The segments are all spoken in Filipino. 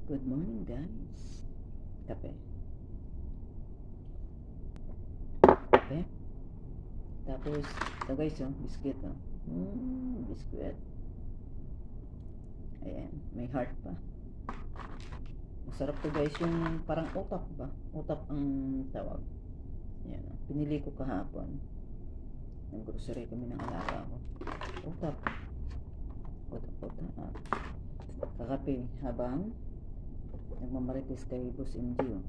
Good morning, guys. Kape. Kape. Tapos, ito guys, biscuit, biscuit. Ayan, may heart pa. Masarap to guys, yung parang utap ba? Utap ang tawag. Ayan, pinili ko kahapon. Nag-grocery kami ng alaga ko. Utap. Utap. Kakape habang nagmamarites kay Boss MG.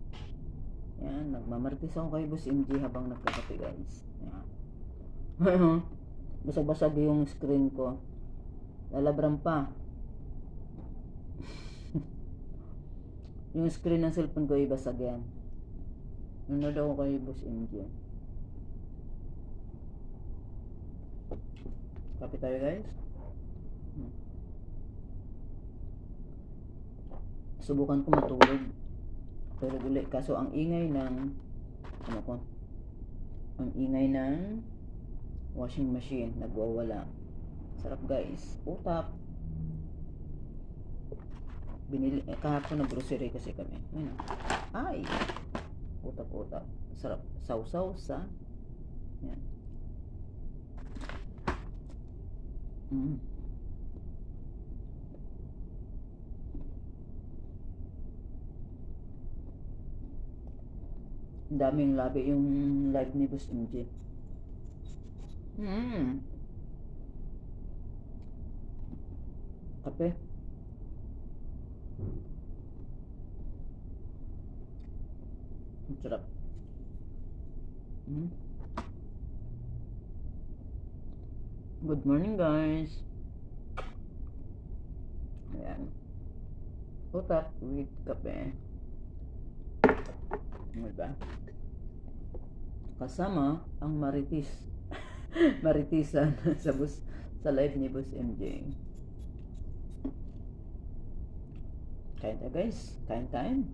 Yan, nagmamarites ako kay Boss MG habang nagkakape guys. Yan. Basag-basag yung screen ko. Lalabran pa. Yung screen ng cellphone ko ibasag yan. Nanood ako kay Boss MG. Kape tayo guys. Subukan ko matulog. Tulog ulit. Kaso ang ingay ng ang ingay ng washing machine nagwawala. Sarap guys. Utap. Binili kahapon na grocery kasi kami. Ayun. Ay. Utap. Sarap. Sausaw sa. Yan. Daming labi yung live ni Boss MJ. Kape. Ang sarap. Good morning guys. Ayan. Utap with kape. Diba? Kasama ang maritis. Maritisan sa live ni Boss MJ. Kain tayo guys. Kain time.